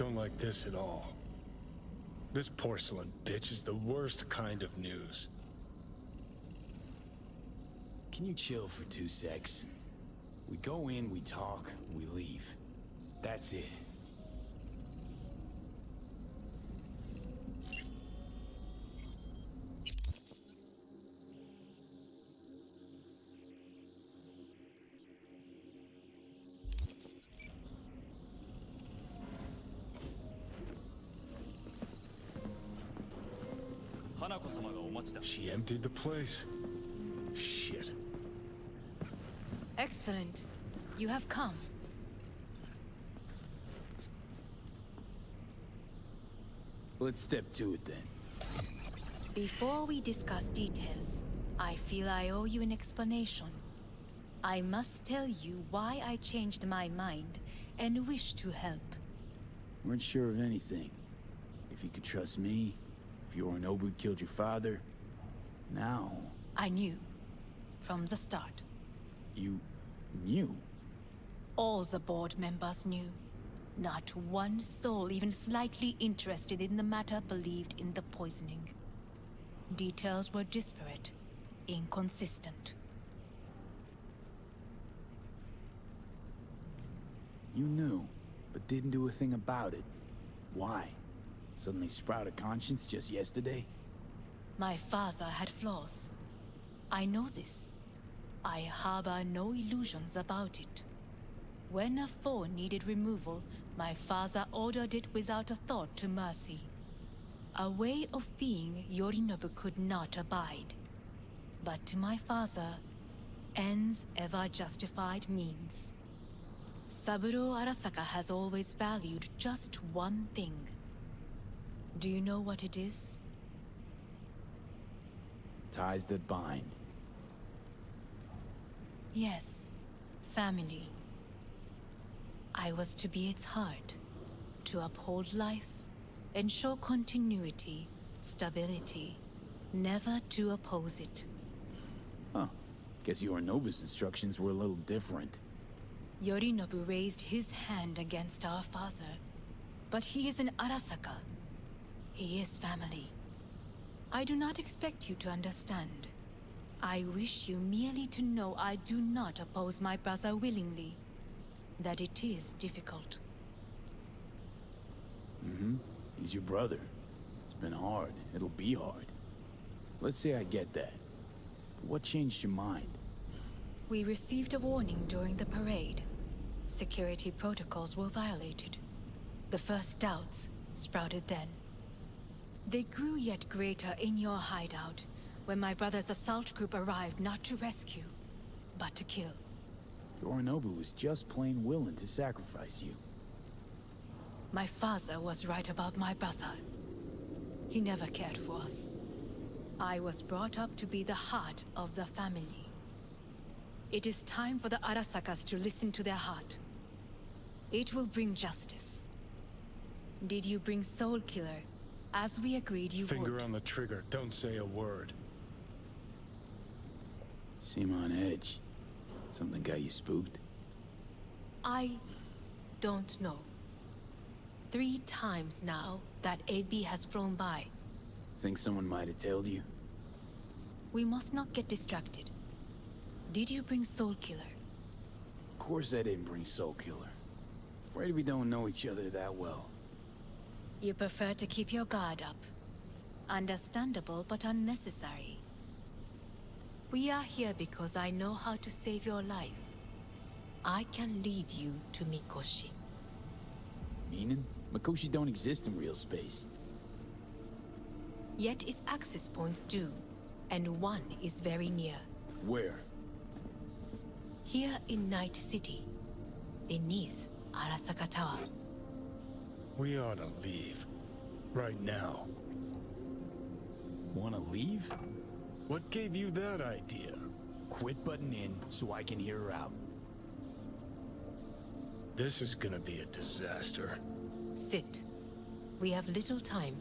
don't like this at all. This porcelain bitch is the worst kind of news. Can you chill for 2 secs? We go in, we talk, we leave. That's it. She emptied the place. Shit. Excellent. You have come. Let's step to it then. Before we discuss details, I feel I owe you an explanation. I must tell you why I changed my mind and wish to help. Weren't sure of anything. If you could trust me, if Yorinobu killed your father, now... I knew. From the start. You... knew? All the board members knew. Not one soul even slightly interested in the matter believed in the poisoning. Details were disparate, inconsistent. You knew, but didn't do a thing about it. Why? Suddenly sprout a conscience just yesterday? My father had flaws. I know this. I harbor no illusions about it. When a foe needed removal, my father ordered it without a thought to mercy. A way of being Yorinobu could not abide. But to my father, ends ever justified means. Saburo Arasaka has always valued just one thing. Do you know what it is? Ties that bind. Yes, family. I was to be its heart, to uphold life, ensure continuity, stability, never to oppose it. Huh. Guess Yorinobu's instructions were a little different. Yorinobu raised his hand against our father, but he is an Arasaka. He is family. I do not expect you to understand. I wish you merely to know I do not oppose my brother willingly. That it is difficult. Mm-hmm. He's your brother. It's been hard. It'll be hard. Let's say I get that. What changed your mind? We received a warning during the parade. Security protocols were violated. The first doubts sprouted then. They grew yet greater in your hideout, when my brother's assault group arrived not to rescue, but to kill. Yorinobu was just plain willing to sacrifice you. My father was right about my brother. He never cared for us. I was brought up to be the heart of the family. It is time for the Arasakas to listen to their heart. It will bring justice. Did you bring Soul Killer, as we agreed you would? Finger on the trigger, don't say a word. Seem on edge. Something got you spooked? I don't know. 3 times now that AB has flown by. Think someone might have told you? We must not get distracted. Did you bring Soul Killer? Of course I didn't bring Soul Killer. Afraid we don't know each other that well. You prefer to keep your guard up. Understandable but unnecessary. We are here because I know how to save your life. I can lead you to Mikoshi. Meaning? Mikoshi don't exist in real space. Yet its access points do, and one is very near. Where? Here in Night City, beneath Arasaka Tower. We ought to leave. Right now. Wanna leave? What gave you that idea? Quit butting in so I can hear her out. This is gonna be a disaster. Sit. We have little time.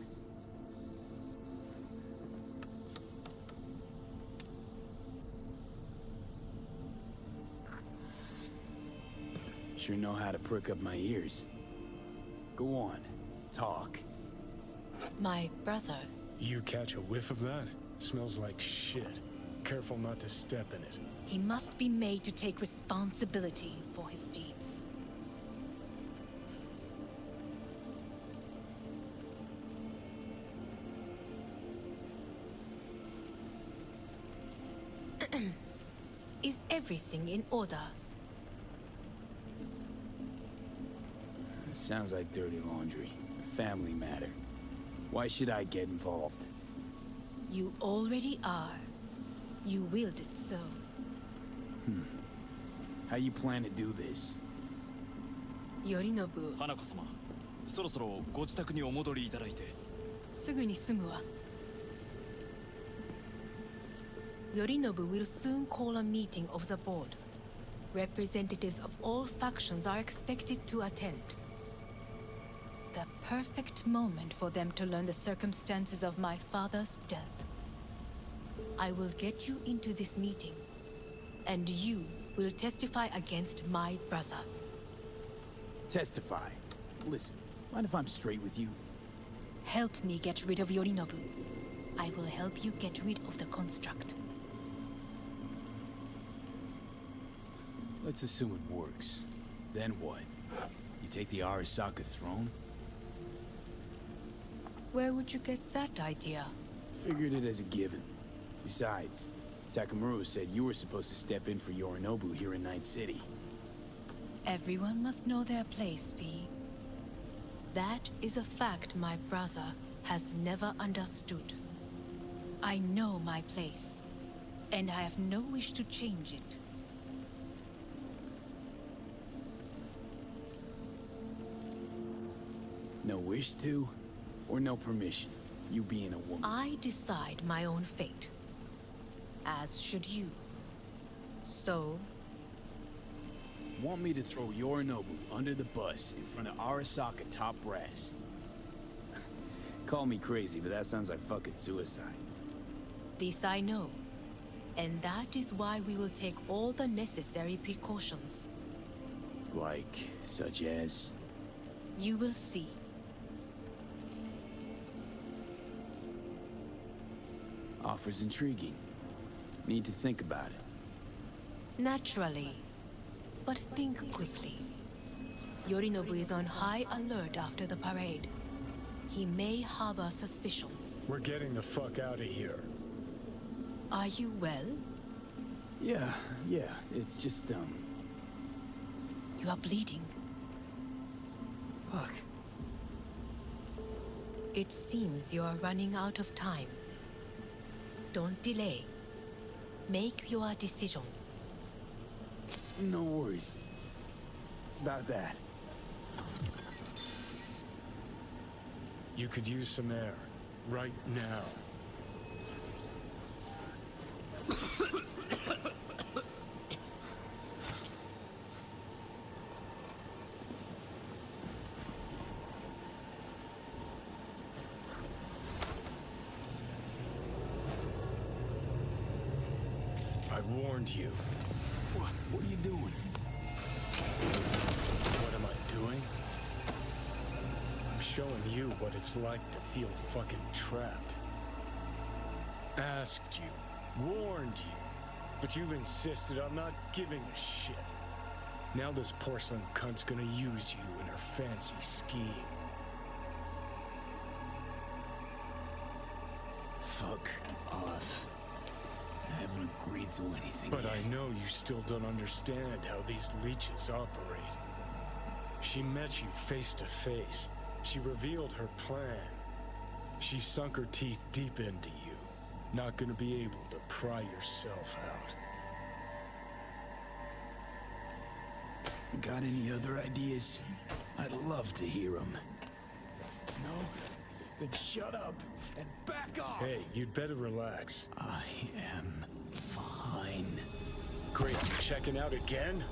Sure know how to prick up my ears. Go on. Talk. My brother. You catch a whiff of that? Smells like shit. Careful not to step in it. He must be made to take responsibility for his deeds. Is everything in order? Sounds like dirty laundry. A family matter. Why should I get involved? You already are. You willed it so. How you plan to do this? Yorinobu, 花子様、そろそろご自宅にお戻りいただいて。すぐに済むわ。Yorinobu will soon call a meeting of the board. Representatives of all factions are expected to attend. The perfect moment for them to learn the circumstances of my father's death. I will get you into this meeting, and you will testify against my brother. Testify. Listen, mind if I'm straight with you? Help me get rid of Yorinobu. I will help you get rid of the construct. Let's assume it works. Then what? You take the Arasaka throne? Where would you get that idea? Figured it as a given. Besides, Takamura said you were supposed to step in for Yorinobu here in Night City. Everyone must know their place, V. That is a fact my brother has never understood. I know my place, and I have no wish to change it. No wish to? Or no permission? You being a woman? I decide my own fate. As should you. So, Want me to throw Yorinobu under the bus in front of Arasaka top brass? Call me crazy, but that sounds like fucking suicide. this I know. And that is why we will take all the necessary precautions. Like, such as? You will see. Offers intriguing. Need to think about it. Naturally. But think quickly. Yorinobu is on high alert after the parade. He may harbor suspicions. We're getting the fuck out of here. Are you well? Yeah, it's just, You are bleeding. Fuck. It seems you are running out of time. Don't delay. Make your decision. No worries. About that. You could use some air. Right now. I warned you. What are you doing? What am I doing? I'm showing you what it's like to feel fucking trapped. Asked you, warned you, but you've insisted I'm not giving a shit. Now this porcelain cunt's gonna use you in her fancy scheme. Fuck off. I haven't agreed to anything But yet. I know you still don't understand how these leeches operate. She met you face to face. She revealed her plan. She sunk her teeth deep into you. Not gonna be able to pry yourself out. Got any other ideas? I'd love to hear them. No? Then shut up and back off! Hey, you'd better relax. I am fine. Great, you checking out again?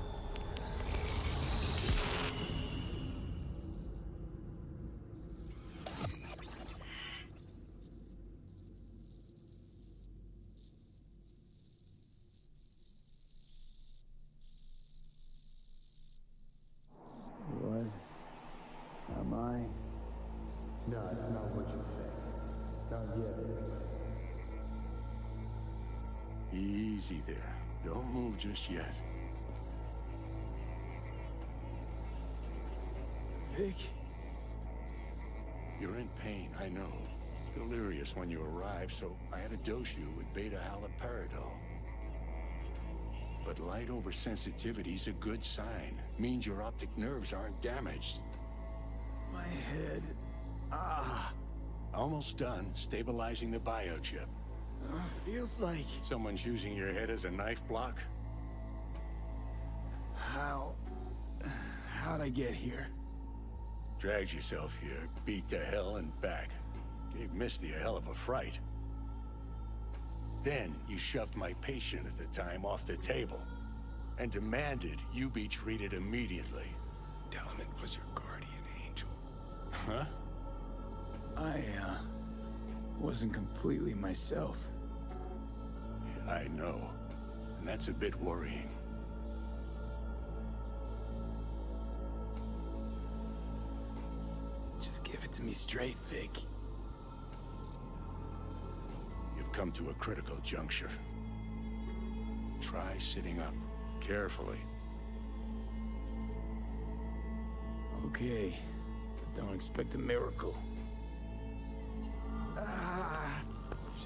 What am I? Easy there. Don't move just yet. Vic? You're in pain, I know. Delirious when you arrived, so I had to dose you with beta-haloperidol. But light oversensitivity's a good sign. Means your optic nerves aren't damaged. My head. Almost done stabilizing the biochip. Feels like... Someone's using your head as a knife block? How'd I get here? Dragged yourself here, beat to hell and back. Gave Misty a hell of a fright. Then you shoved my patient at the time off the table and demanded you be treated immediately. Tell him it was your guardian angel. Huh? I wasn't completely myself. Yeah, I know. And that's a bit worrying. Just give it to me straight, Vic. You've come to a critical juncture. Try sitting up, carefully. Okay, but don't expect a miracle.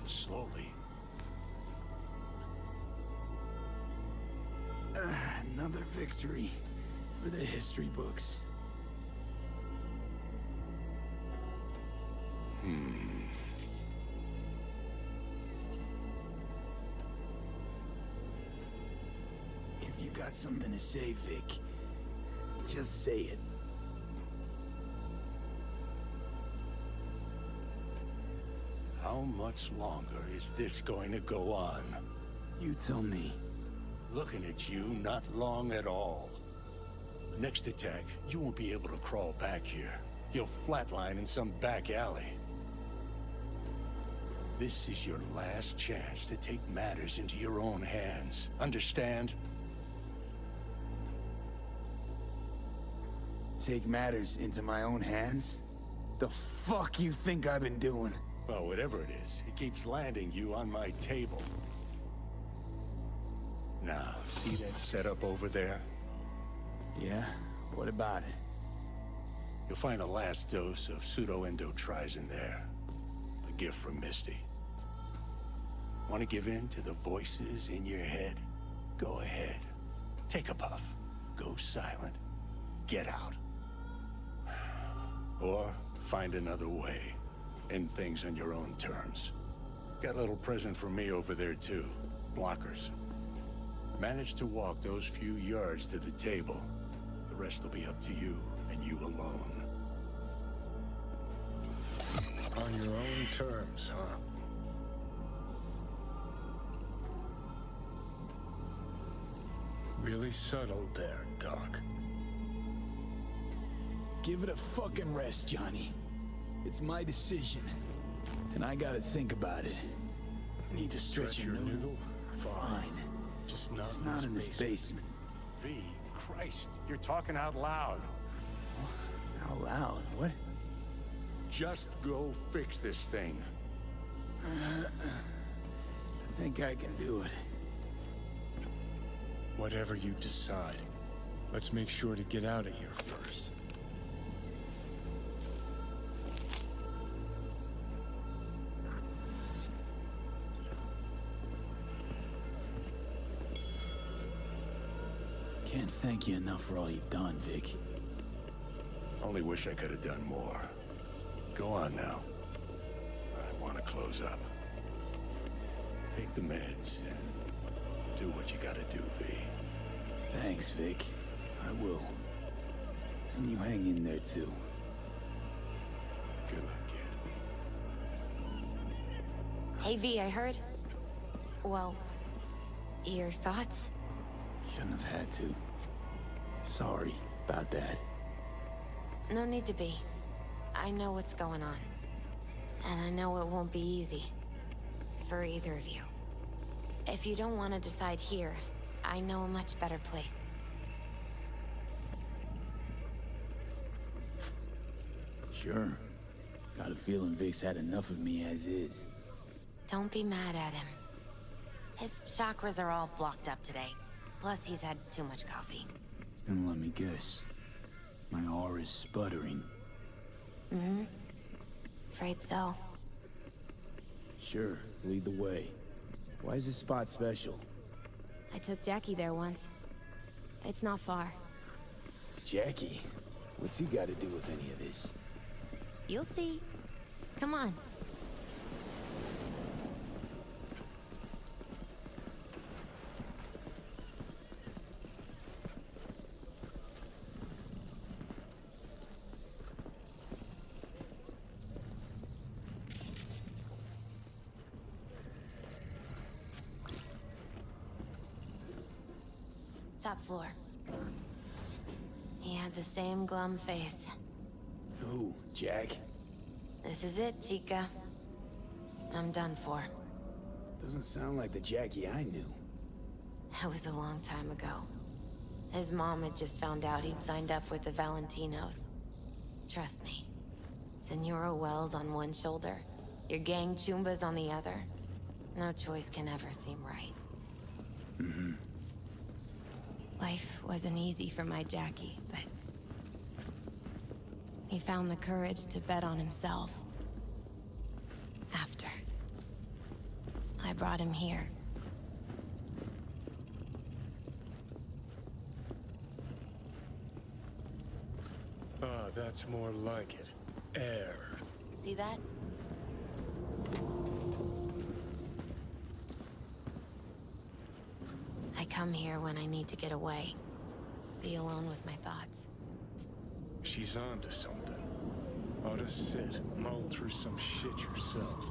Just slowly. Another victory for the history books. If you got something to say, Vic, just say it. How much longer is this going to go on? You tell me. Looking at you, not long at all. Next attack, you won't be able to crawl back here. You'll flatline in some back alley. This is your last chance to take matters into your own hands. Understand? Take matters into my own hands? The fuck you think I've been doing? Well, whatever it is, it keeps landing you on my table. Now, see that setup over there? Yeah? What about it? You'll find a last dose of pseudo-endotrizin there. A gift from Misty. Want to give in to the voices in your head? Go ahead. Take a puff. Go silent. Get out. Or find another way. End things on your own terms. Got a little present for me over there too. Blockers. Manage to walk those few yards to the table. The rest will be up to you, and you alone. On your own terms, huh? Really subtle there, Doc. Give it a fucking rest, Johnny. It's my decision. And I gotta think about it. Need to stretch your noodle? Fine. Just It's not in this basement. V, Christ, you're talking out loud. Out loud? What? Just go fix this thing. I think I can do it. Whatever you decide, let's make sure to get out of here first. Can't thank you enough for all you've done, Vic. Only wish I could have done more. Go on now. I want to close up. Take the meds and do what you gotta do, V. Thanks, Vic. I will. And you hang in there, too. Good luck, kid. Hey, V, I heard... Well, your thoughts? Shouldn't have had to. Sorry about that. No need to be. I know what's going on. And I know it won't be easy. For either of you. If you don't want to decide here, I know a much better place. Sure. Got a feeling Vic's had enough of me as is. Don't be mad at him. His chakras are all blocked up today. Plus, he's had too much coffee. And let me guess. My aura's sputtering. Mm-hmm. Afraid so. Sure, lead the way. Why is this spot special? I took Jackie there once. It's not far. Jackie? What's he got to do with any of this? You'll see. Come on. Top floor. He had the same glum face. Who? Jack? This is it, Chica. I'm done for. Doesn't sound like the Jackie I knew. That was a long time ago. His mom had just found out he'd signed up with the Valentinos. Trust me. Senora Wells on one shoulder, your gang Chumbas on the other. No choice can ever seem right. Mm-hmm. Life wasn't easy for my Jackie, but he found the courage to bet on himself. After I brought him here. Ah, that's more like it. Air. See that? I come here when I need to get away. Be alone with my thoughts. She's onto something. Ought to sit, mull through some shit yourself.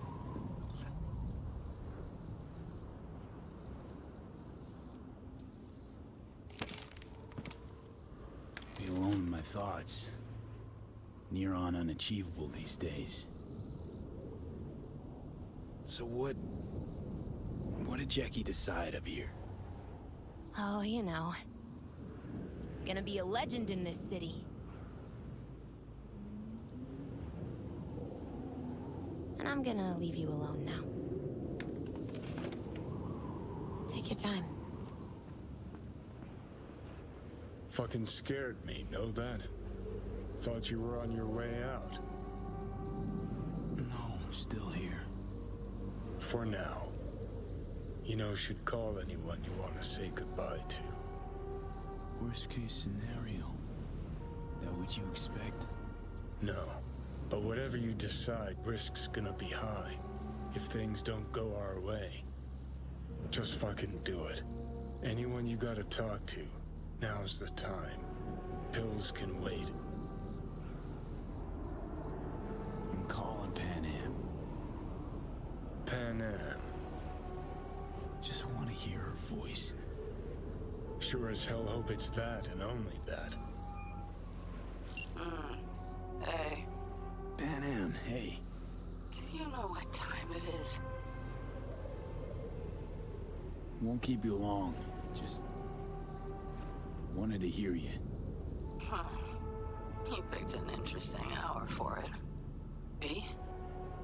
Be alone with my thoughts. Near on unachievable these days. So what did Jackie decide up here? Oh, you know. Gonna be a legend in this city. And I'm gonna leave you alone now. Take your time. Fucking scared me, know that? Thought you were on your way out. No, still here. For now. You know, should call anyone you want to say goodbye to. Worst case scenario. That what you expect? No. But whatever you decide, risk's gonna be high. If things don't go our way. Just fucking do it. Anyone you gotta talk to, now's the time. Pills can wait. I'm calling Pan Am. Pan Am. Just want to hear her voice. Sure as hell hope it's that and only that. Hey, Pan Am, hey. do you know what time it is? Won't keep you long. Just wanted to hear you. Huh. You picked an interesting hour for it. B?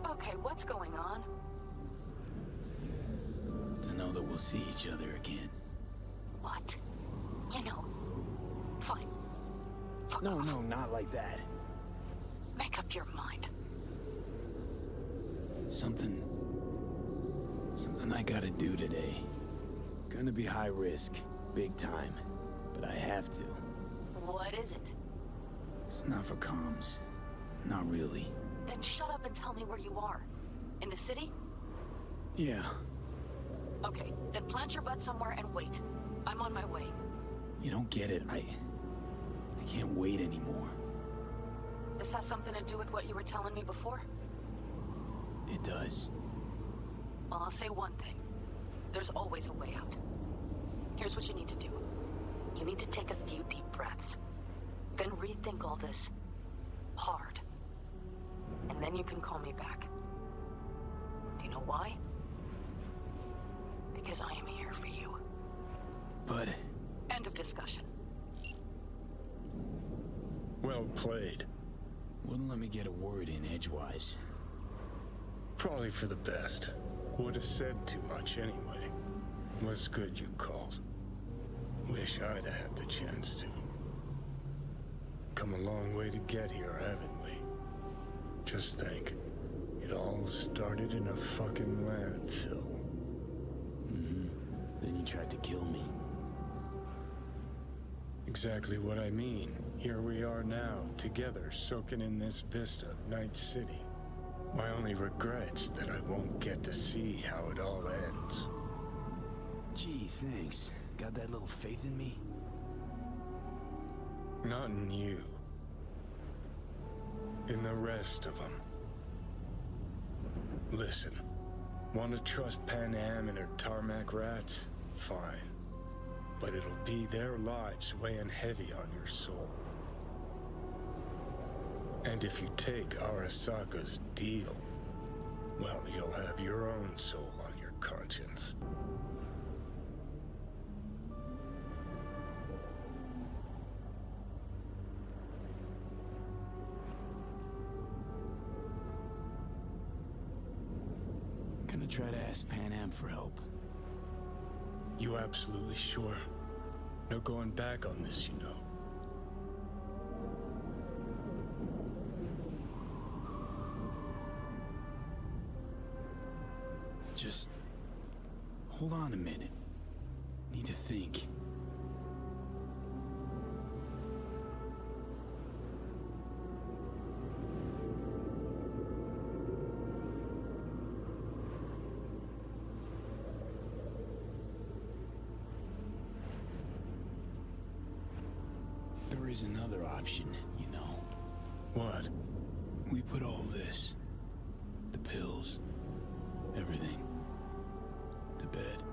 Okay, what's going on? To know that we'll see each other again. What? You know. Fine. Fuck No, off. no, not like that. Make up your mind. Something I gotta do today. Gonna be high risk, big time, but I have to. What is it? It's not for comms. Not really. Then shut up and tell me where you are. In the city? Yeah, Okay, then plant your butt somewhere and wait. I'm on my way. you don't get it. I can't wait anymore. This has something to do with what you were telling me before? It does. Well, I'll say one thing. There's always a way out. Here's what you need to do. You need to take a few deep breaths. Then rethink all this. Hard. And then you can call me back. Do you know why? Because I am here for you. But End of discussion. Well played. wouldn't let me get a word in edgewise. Probably for the best. Would have said too much anyway. Was good you called. Wish I'd have had the chance to. Come a long way to get here, haven't we? Just think, it all started in a fucking landfill. Then you tried to kill me. Exactly what I mean. Here we are now, together, soaking in this vista of Night City. My only regret's that I won't get to see how it all ends. Gee, thanks. Got that little faith in me? Not in you. In the rest of them. Listen, want to trust Pan Am and her tarmac rats? Fine. But it'll be their lives weighing heavy on your soul. And if you take Arasaka's deal, well, you'll have your own soul on your conscience. Gonna try to ask Pan Am for help. You absolutely sure? No going back on this, you know. Just hold on a minute. Need to think. There is another option, you know. What? We put all this, the pills, everything, to bed.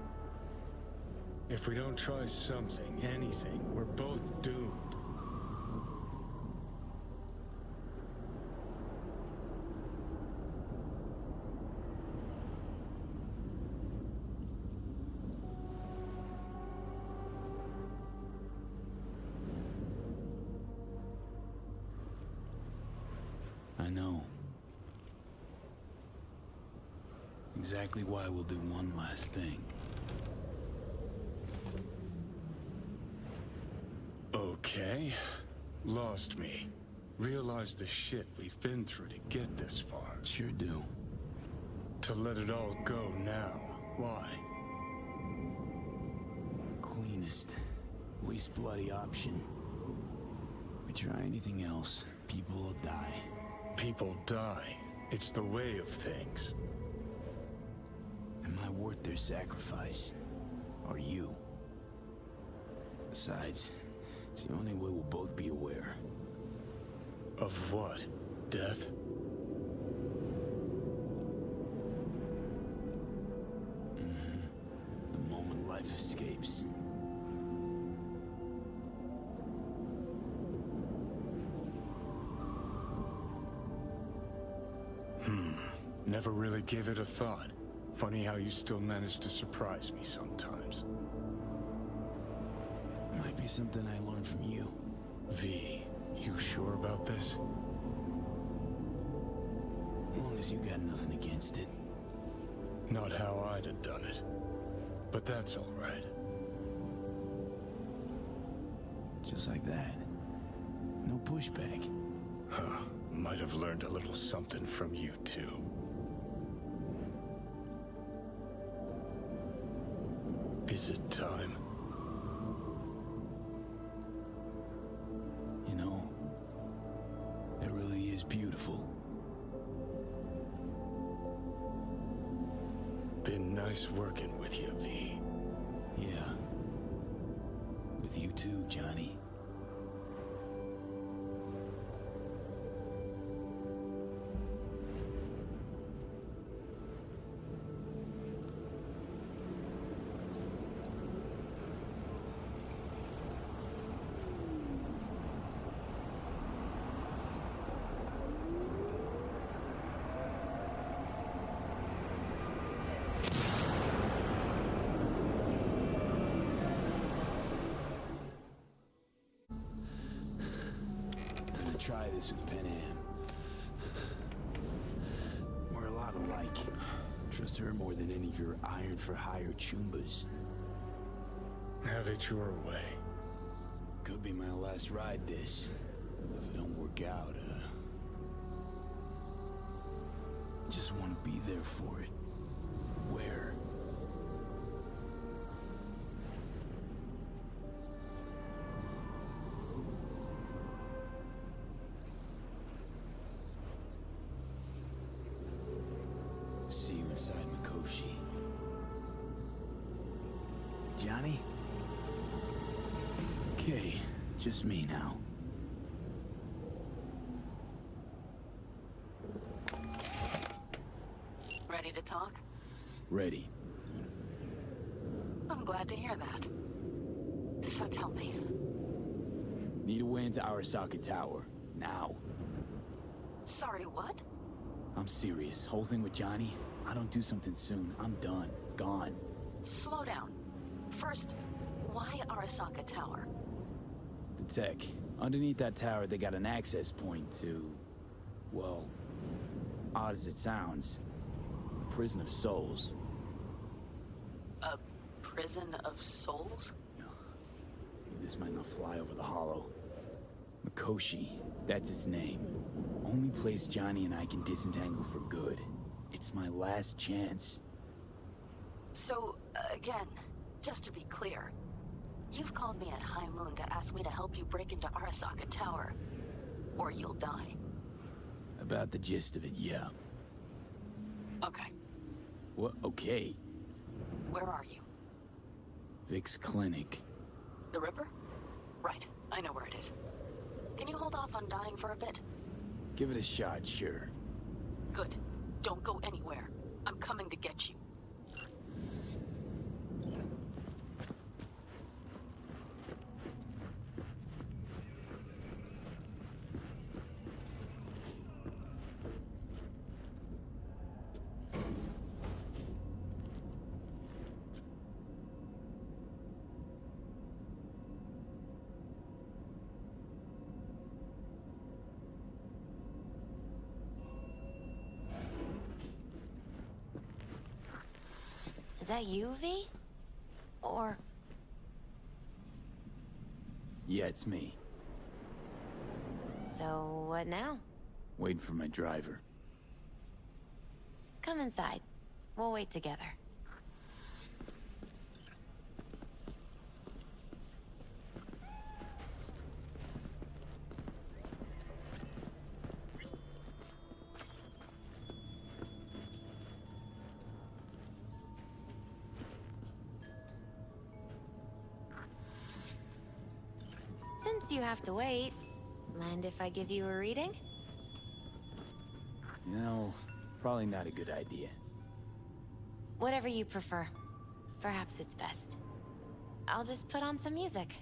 If we don't try something, anything, we're both doomed. I know. Exactly why we'll do one last thing. Okay. Lost me. Realized the shit we've been through to get this far. Sure do. To let it all go now. Why? Cleanest, least bloody option. We try anything else, people will die. People die. It's the way of things. Am I worth their sacrifice? Are you? Besides, it's the only way we'll both be aware. Of what? Death? The moment life escapes. Never really gave it a thought. Funny how you still manage to surprise me sometimes. Might be something I learned from you. V, you sure about this? As long as you got nothing against it. Not how I'd have done it. But that's all right. Just like that. No pushback. Huh. Might have learned a little something from you, too. Is it time? You know, it really is beautiful. Been nice working with you, V. Yeah. With you too, Johnny. Try this with Pan Am. We're a lot alike. Trust her more than any of your iron-for-hire chumbas. Have it your way. Could be my last ride this. If it don't work out, just want to be there for it. Where? See you inside Mikoshi. Johnny? Okay, just me now. Ready to talk? Ready. I'm glad to hear that. So tell me, Need a way into Arasaka Tower. Now. sorry, what? I'm serious. Whole thing with Johnny, I don't do something soon, I'm done. Gone. Slow down. First, why Arasaka Tower? The tech. Underneath that tower, they got an access point to... well, odd as it sounds, Prison of Souls. A prison of souls? This might not fly over the hollow. Mikoshi, that's its name. Only place Johnny and I can disentangle for good. It's my last chance. So, again, just to be clear, you've called me at High Moon to ask me to help you break into Arasaka Tower, or you'll die. About the gist of it, yeah. Okay, What? Okay. where are you? Vic's clinic. The Ripper? Right, I know where it is. Can you hold off on dying for a bit? Give it a shot, sure. Good. Don't go anywhere. I'm coming to get you. Is that you, V? Or... Yeah, it's me. so what now? Waiting for my driver. Come inside. We'll wait together. Since you have to wait, mind if I give you a reading? You know, probably not a good idea. Whatever you prefer. Perhaps it's best. I'll just put on some music.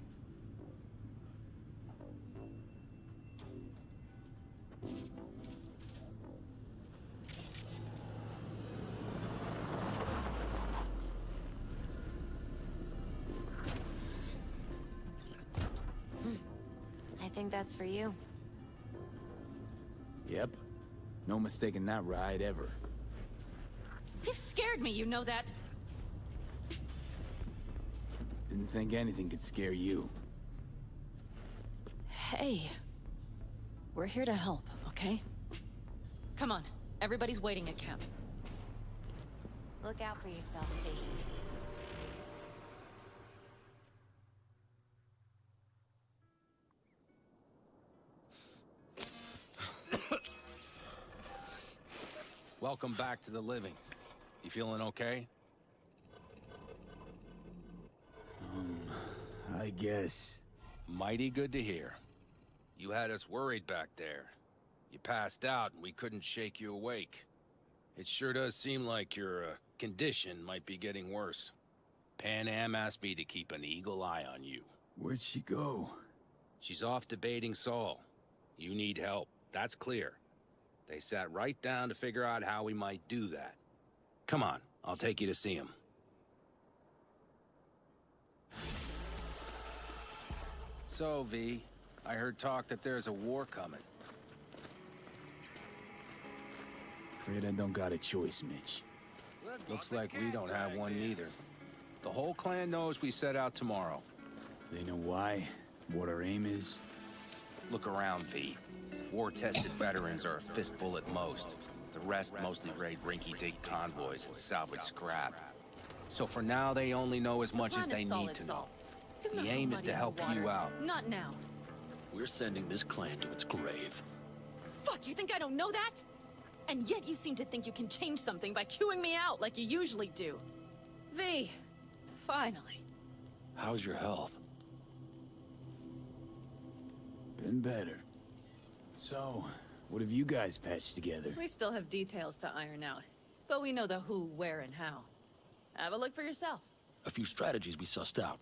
I think that's for you. Yep. No mistaking that ride ever. You've scared me, you know that. Didn't think anything could scare you. Hey. We're here to help, okay? Come on. Everybody's waiting at camp. Look out for yourself, V. Welcome back to the living. You feeling okay? I guess. Mighty good to hear. You had us worried back there. You passed out and we couldn't shake you awake. It sure does seem like your condition might be getting worse. Pan Am asked me to keep an eagle eye on you. Where'd she go? She's off debating Saul. You need help, that's clear. They sat right down to figure out how we might do that. Come on, I'll take you to see him. So, V, I heard talk that there's a war coming. Afraid I don't got a choice, Mitch. Looks like we don't have one either. The whole clan knows we set out tomorrow. They know why, what our aim is. Look around, V. War-tested veterans are a fistful at most. The rest mostly raid rinky-dink convoys and salvage scrap. So for now, they only know as much as they need to know. The aim is to help you out. Not now. We're sending this clan to its grave. Fuck, you think I don't know that? And yet you seem to think you can change something by chewing me out like you usually do. V, finally. How's your health? Been better. So, what have you guys patched together? We still have details to iron out, but we know the who, where, and how. Have a look for yourself. A few strategies we sussed out,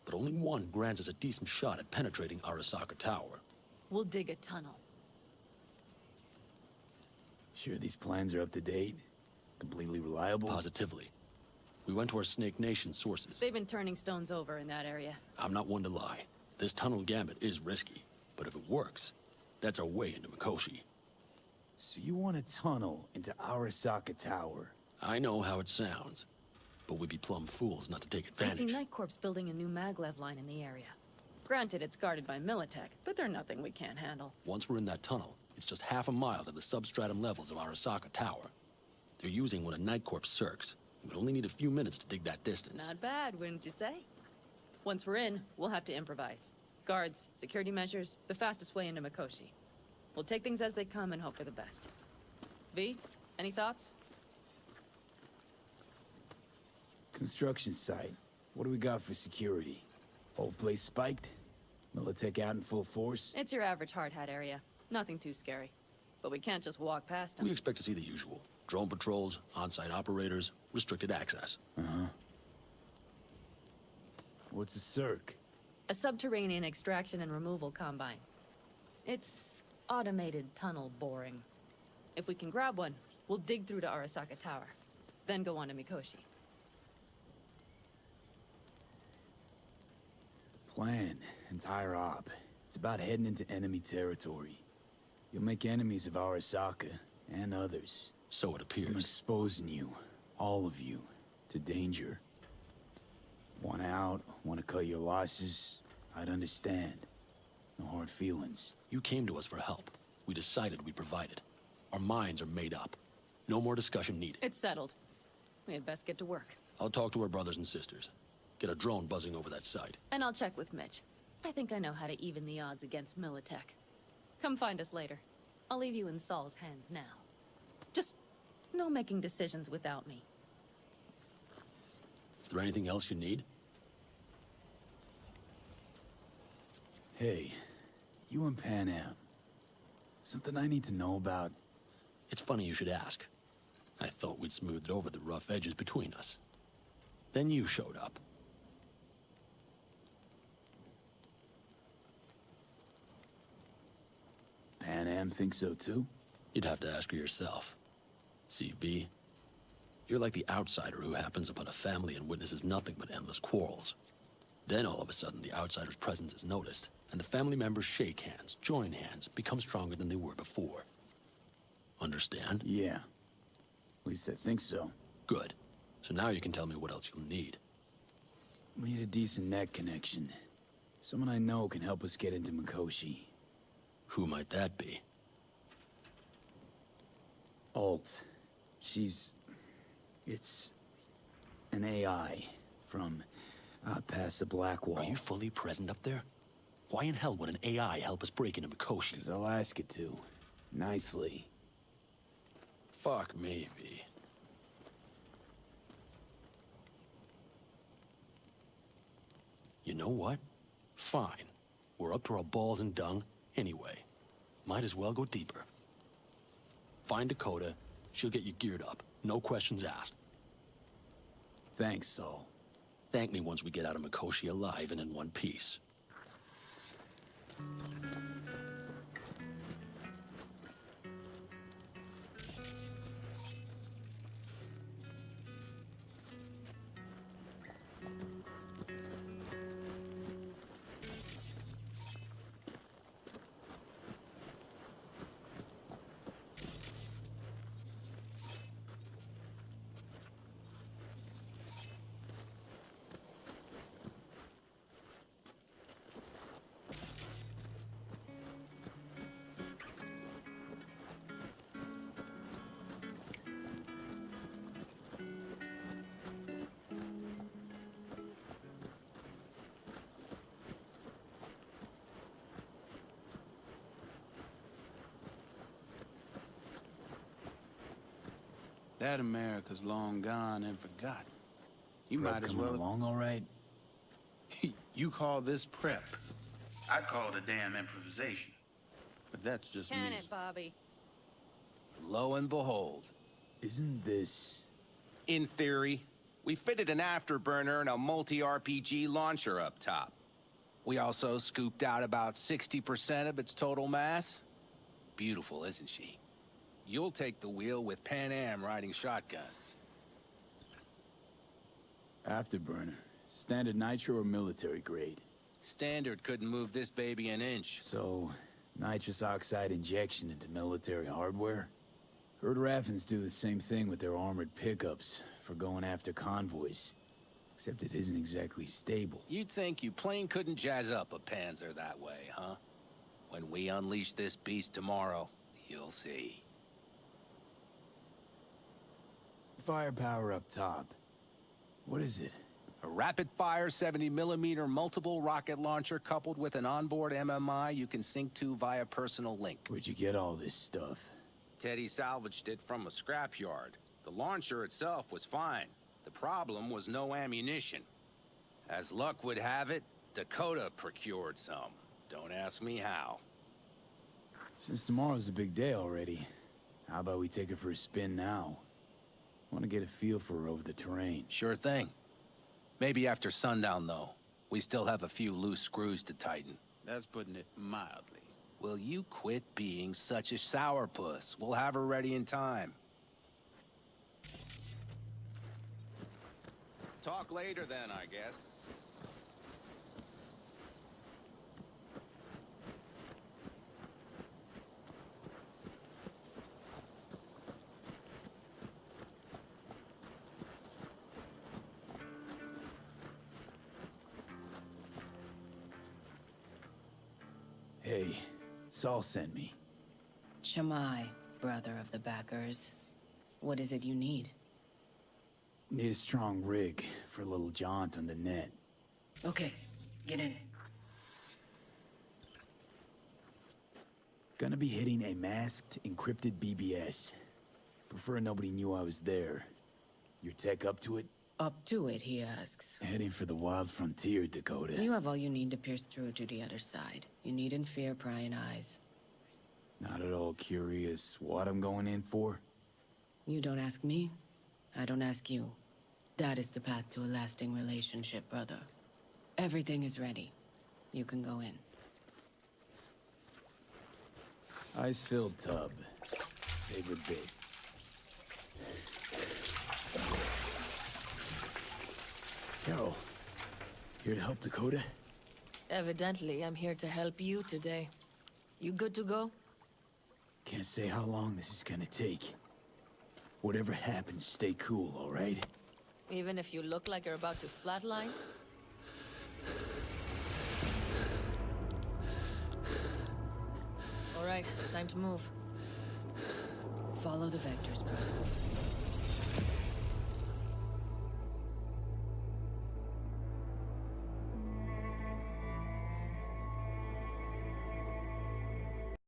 but only one grants us a decent shot at penetrating Arasaka Tower. We'll dig a tunnel. Sure these plans are up to date? Completely reliable? Positively. We went to our Snake Nation sources. They've been turning stones over in that area. I'm not one to lie. This tunnel gambit is risky, but if it works, that's our way into Mikoshi. So you want a tunnel into Arasaka Tower? I know how it sounds, but we'd be plumb fools not to take I advantage. see Night Corps building a new maglev line in the area. Granted, it's guarded by Militech, but they're nothing we can't handle. Once we're in that tunnel, it's just half a mile to the substratum levels of Arasaka Tower. They're using one of Night Corps circs. We'd only need a few minutes to dig that distance. Not bad, wouldn't you say? Once we're in, we'll have to improvise. Guards, security measures, the fastest way into Mikoshi. We'll take things as they come and hope for the best. V, any thoughts? Construction site. What do we got for security? Whole place spiked? Militech out in full force? It's your average hard hat area. Nothing too scary. But we can't just walk past them. We expect to see the usual. Drone patrols, on-site operators, restricted access. Uh-huh. What's a circ? A subterranean extraction and removal combine. It's automated tunnel boring. If we can grab one, we'll dig through to Arasaka Tower. Then go on to Mikoshi. Plan. Entire op. It's about heading into enemy territory. You'll make enemies of Arasaka, and others. So it appears. I'm exposing you, all of you, to danger. Want out, want to cut your losses, I'd understand. No hard feelings. You came to us for help. We decided we'd provide it. Our minds are made up. No more discussion needed. It's settled. We had best get to work. I'll talk to our brothers and sisters. Get a drone buzzing over that site. And I'll check with Mitch. I think I know how to even the odds against Militech. Come find us later. I'll leave you in Saul's hands now. Just no making decisions without me. Is there anything else you need? Hey, you and Pan Am. Something I need to know about? It's funny you should ask. I thought we'd smoothed over the rough edges between us. Then you showed up. Pan Am thinks so too? You'd have to ask her yourself. See, B, you're like the outsider who happens upon a family and witnesses nothing but endless quarrels. Then all of a sudden the outsider's presence is noticed, and the family members shake hands, join hands, become stronger than they were before. Understand? Yeah. At least I think so. Good. So now you can tell me what else you'll need. We need a decent net connection. Someone I know can help us get into Mikoshi. Who might that be? Alt. It's an AI from past the Black Wall. Are you fully present up there? Why in hell would an AI help us break into Mikoshi? 'Cause I'll ask it to. Nicely. Fuck me, V. You know what? Fine. We're up to our balls in dung anyway. Might as well go deeper. Find Dakota. She'll get you geared up. No questions asked. Thanks, Saul. Thank me once we get out of Mikoshi alive and in one piece. That America's long gone and forgotten. You Prep might as coming well... along all right? You call this prep. I'd call it a damn improvisation. But that's just Can me. it, Bobby? Lo and behold, Isn't this... in theory, we fitted an afterburner and a multi-RPG launcher up top. We also scooped out about 60% of its total mass. Beautiful, isn't she? You'll take the wheel with Pan Am riding shotgun. Afterburner. Standard nitro or military grade? Standard couldn't move this baby an inch. So, nitrous oxide injection into military hardware? Heard Raffens do the same thing with their armored pickups for going after convoys. Except it isn't exactly stable. You'd think you plain couldn't jazz up a Panzer that way, huh? When we unleash this beast tomorrow, you'll see. Firepower up top. What is it? A rapid-fire 70mm multiple rocket launcher coupled with an onboard MMI you can sync to via personal link. Where'd you get all this stuff? Teddy salvaged it from a scrapyard. The launcher itself was fine. The problem was no ammunition. As luck would have it, Dakota procured some. Don't ask me how. Since tomorrow's a big day already, how about we take her for a spin now? Want to get a feel for her over the terrain. Sure thing. Maybe after sundown, though. We still have a few loose screws to tighten. That's putting it mildly. Will you quit being such a sourpuss? We'll have her ready in time. Talk later then, I guess. Hey, Saul sent me. Shammai, brother of the backers. What is it you need? Need a strong rig for a little jaunt on the net. Okay, get in. Gonna be hitting a masked, encrypted BBS. Prefer nobody knew I was there. Your tech up to it? Up to it, he asks. Heading for the wild frontier, Dakota. You have all you need to pierce through to the other side. You needn't fear prying eyes. Not at all curious what I'm going in for? You don't ask me, I don't ask you. That is the path to a lasting relationship, brother. Everything is ready. You can go in. Ice-filled tub. Favorite bit. Carol, here to help Dakota? Evidently, I'm here to help you today. You good to go? Can't say how long this is gonna take. Whatever happens, stay cool, all right? Even if you look like you're about to flatline? All right, time to move. Follow the vectors, brother.